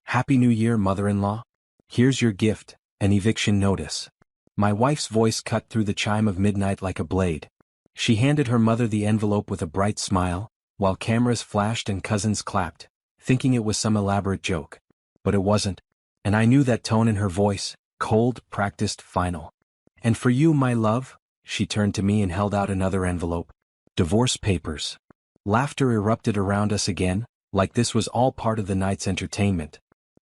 Happy New Year, mother-in-law. Here's your gift, an eviction notice. My wife's voice cut through the chime of midnight like a blade. She handed her mother the envelope with a bright smile, while cameras flashed and cousins clapped, thinking it was some elaborate joke. But it wasn't. And I knew that tone in her voice, cold, practiced, final. And for you, my love, she turned to me and held out another envelope. Divorce papers. Laughter erupted around us again, like this was all part of the night's entertainment.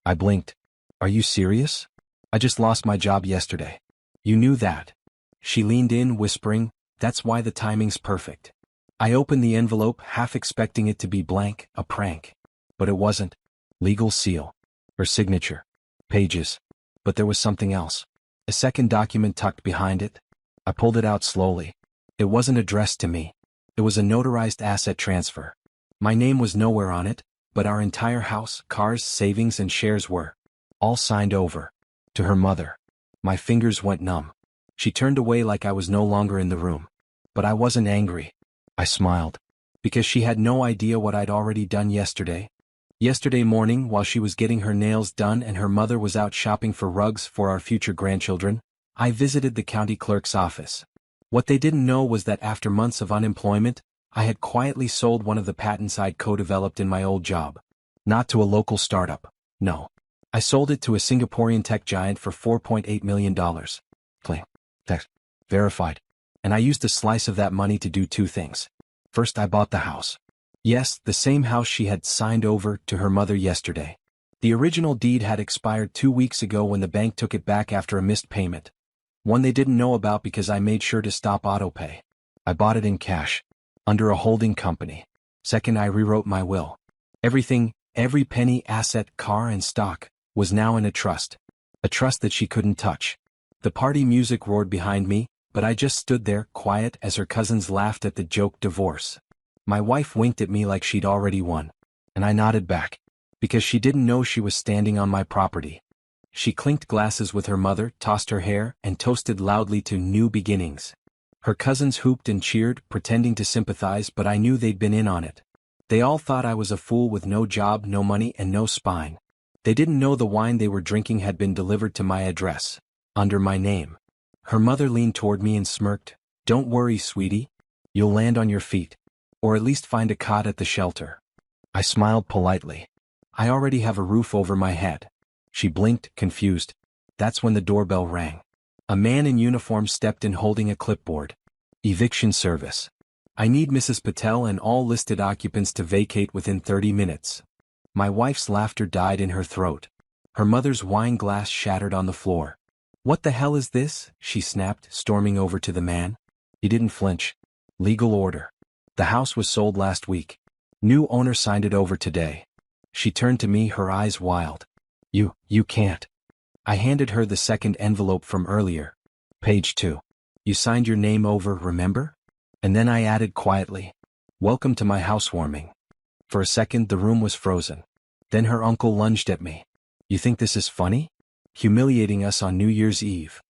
I blinked. Are you serious? I just lost my job yesterday. You knew that. She leaned in, whispering, that's why the timing's perfect. I opened the envelope, half expecting it to be blank, a prank. But it wasn't. Legal seal. Her signature. Pages. But there was something else. A second document tucked behind it. I pulled it out slowly. It wasn't addressed to me. It was a notarized asset transfer. My name was nowhere on it, but our entire house, cars, savings and shares were. All signed over. To her mother. My fingers went numb. She turned away like I was no longer in the room. But I wasn't angry. I smiled. Because she had no idea what I'd already done yesterday. Yesterday morning, while she was getting her nails done and her mother was out shopping for rugs for our future grandchildren, I visited the county clerk's office. What they didn't know was that after months of unemployment, I had quietly sold one of the patents I'd co-developed in my old job. Not to a local startup. No. I sold it to a Singaporean tech giant for $4.8 million. Claim. Text. Verified. And I used a slice of that money to do two things. First, I bought the house. Yes, the same house she had signed over to her mother yesterday. The original deed had expired 2 weeks ago when the bank took it back after a missed payment. One they didn't know about because I made sure to stop autopay. I bought it in cash. Under a holding company. Second, I rewrote my will. Everything, every penny, asset, car and stock, was now in a trust. A trust that she couldn't touch. The party music roared behind me, but I just stood there, quiet as her cousins laughed at the joke divorce. My wife winked at me like she'd already won. And I nodded back. Because she didn't know she was standing on my property. She clinked glasses with her mother, tossed her hair, and toasted loudly to new beginnings. Her cousins hooped and cheered, pretending to sympathize, but I knew they'd been in on it. They all thought I was a fool with no job, no money, and no spine. They didn't know the wine they were drinking had been delivered to my address. Under my name. Her mother leaned toward me and smirked. Don't worry, sweetie. You'll land on your feet. Or at least find a cot at the shelter. I smiled politely. I already have a roof over my head. She blinked, confused. That's when the doorbell rang. A man in uniform stepped in holding a clipboard. Eviction service. I need Mrs. Patel and all listed occupants to vacate within 30 minutes. My wife's laughter died in her throat. Her mother's wine glass shattered on the floor. What the hell is this? She snapped, storming over to the man. He didn't flinch. Legal order. The house was sold last week. New owner signed it over today. She turned to me, her eyes wild. You can't. I handed her the second envelope from earlier. Page 2. You signed your name over, remember? And then I added quietly. Welcome to my housewarming. For a second the room was frozen. Then her uncle lunged at me. You think this is funny? Humiliating us on New Year's Eve.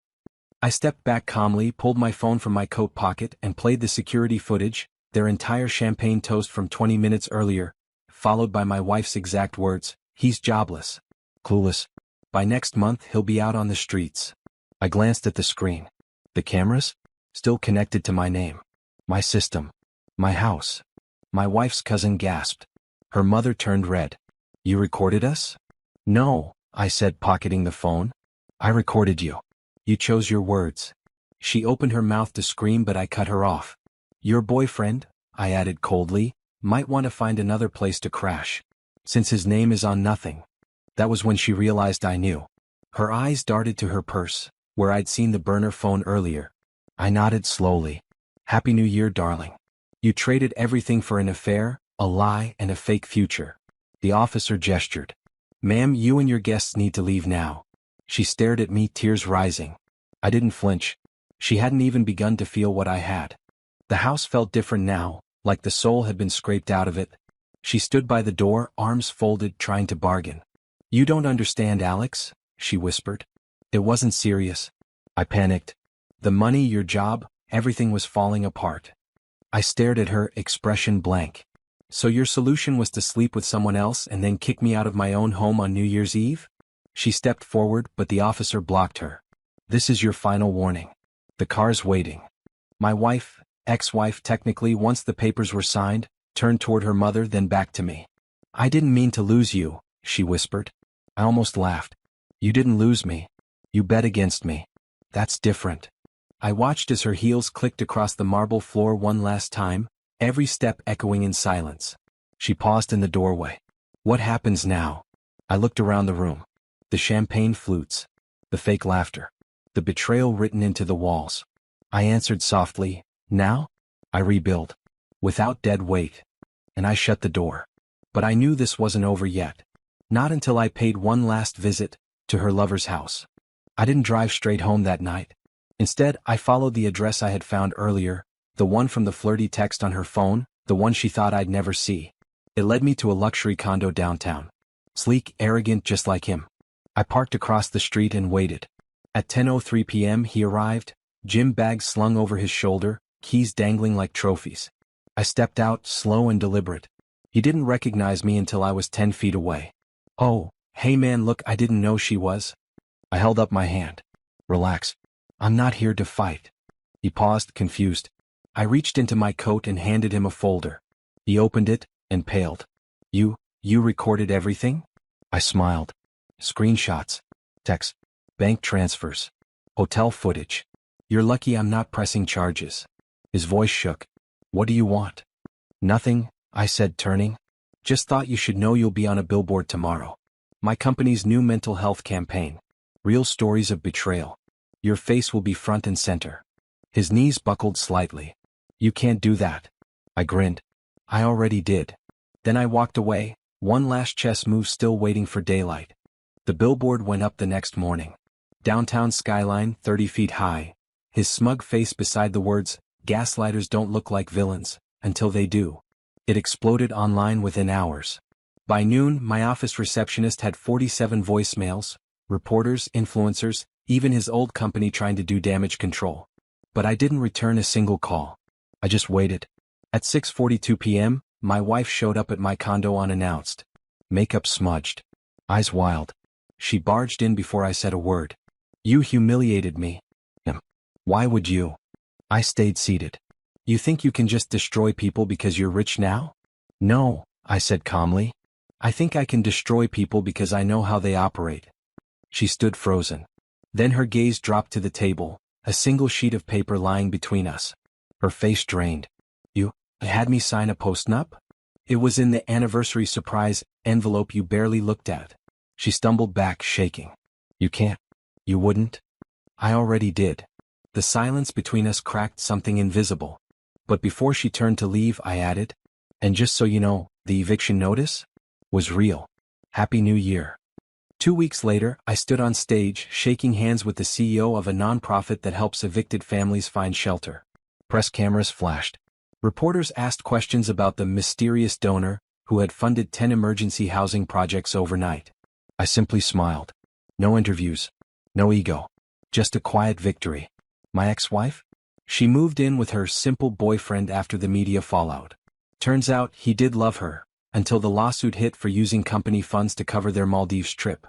I stepped back calmly, pulled my phone from my coat pocket and played the security footage, their entire champagne toast from 20 minutes earlier, followed by my wife's exact words, he's jobless. Clueless. By next month he'll be out on the streets. I glanced at the screen. The cameras? Still connected to my name. My system. My house. My wife's cousin gasped. Her mother turned red. You recorded us? No, I said, pocketing the phone. I recorded you. You chose your words. She opened her mouth to scream, but I cut her off. Your boyfriend, I added coldly, might want to find another place to crash. Since his name is on nothing. That was when she realized I knew. Her eyes darted to her purse, where I'd seen the burner phone earlier. I nodded slowly. Happy New Year, darling. You traded everything for an affair, a lie, and a fake future. The officer gestured. Ma'am, you and your guests need to leave now. She stared at me, tears rising. I didn't flinch. She hadn't even begun to feel what I had. The house felt different now, like the soul had been scraped out of it. She stood by the door, arms folded, trying to bargain. You don't understand, Alex, she whispered. It wasn't serious. I panicked. The money, your job, everything was falling apart. I stared at her, expression blank. So your solution was to sleep with someone else and then kick me out of my own home on New Year's Eve? She stepped forward, but the officer blocked her. This is your final warning. The car's waiting. My wife, ex-wife technically, once the papers were signed, turned toward her mother, then back to me. I didn't mean to lose you, she whispered. I almost laughed. You didn't lose me. You bet against me. That's different. I watched as her heels clicked across the marble floor one last time, every step echoing in silence. She paused in the doorway. What happens now? I looked around the room. The champagne flutes. The fake laughter. The betrayal written into the walls. I answered softly, now? I rebuild. Without dead weight. And I shut the door. But I knew this wasn't over yet. Not until I paid one last visit to her lover's house. I didn't drive straight home that night. Instead, I followed the address I had found earlier, the one from the flirty text on her phone, the one she thought I'd never see. It led me to a luxury condo downtown. Sleek, arrogant, just like him. I parked across the street and waited. At 10:03 p.m. he arrived, gym bag slung over his shoulder, keys dangling like trophies. I stepped out, slow and deliberate. He didn't recognize me until I was 10 feet away. Oh, hey man, look, I didn't know she was. I held up my hand. Relax. I'm not here to fight. He paused, confused. I reached into my coat and handed him a folder. He opened it, and paled. You recorded everything? I smiled. Screenshots. Texts. Bank transfers. Hotel footage. You're lucky I'm not pressing charges. His voice shook. What do you want? Nothing, I said, turning. Just thought you should know you'll be on a billboard tomorrow. My company's new mental health campaign. Real stories of betrayal. Your face will be front and center. His knees buckled slightly. You can't do that. I grinned. I already did. Then I walked away, one last chess move still waiting for daylight. The billboard went up the next morning. Downtown skyline, 30 feet high. His smug face beside the words, "Gaslighters don't look like villains, until they do." It exploded online within hours. By noon, my office receptionist had 47 voicemails, reporters, influencers, even his old company trying to do damage control. But I didn't return a single call. I just waited. At 6:42 p.m., my wife showed up at my condo unannounced. Makeup smudged. Eyes wild. She barged in before I said a word. You humiliated me. Why would you? I stayed seated. You think you can just destroy people because you're rich now? No, I said calmly. I think I can destroy people because I know how they operate. She stood frozen. Then her gaze dropped to the table, a single sheet of paper lying between us. Her face drained. You had me sign a postnup? It was in the anniversary surprise envelope you barely looked at. She stumbled back, shaking. You can't. You wouldn't? I already did. The silence between us cracked something invisible. But before she turned to leave, I added, and just so you know, the eviction notice was real. Happy New Year. 2 weeks later, I stood on stage, shaking hands with the CEO of a nonprofit that helps evicted families find shelter. Press cameras flashed. Reporters asked questions about the mysterious donor who had funded 10 emergency housing projects overnight. I simply smiled. No interviews. No ego. Just a quiet victory. My ex-wife? She moved in with her simple boyfriend after the media fallout. Turns out he did love her, until the lawsuit hit for using company funds to cover their Maldives trip.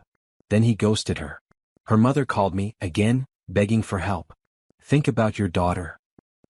Then he ghosted her. Her mother called me, again, begging for help. Think about your daughter.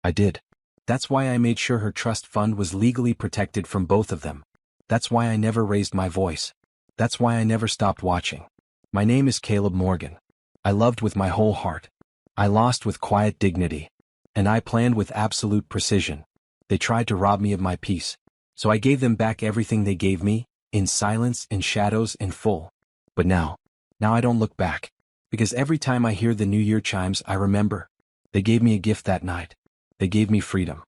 I did. That's why I made sure her trust fund was legally protected from both of them. That's why I never raised my voice. That's why I never stopped watching. My name is Caleb Morgan. I loved with my whole heart. I lost with quiet dignity. And I planned with absolute precision. They tried to rob me of my peace. So I gave them back everything they gave me, in silence, in shadows, in full. But now I don't look back. Because every time I hear the New Year chimes, I remember. They gave me a gift that night. They gave me freedom.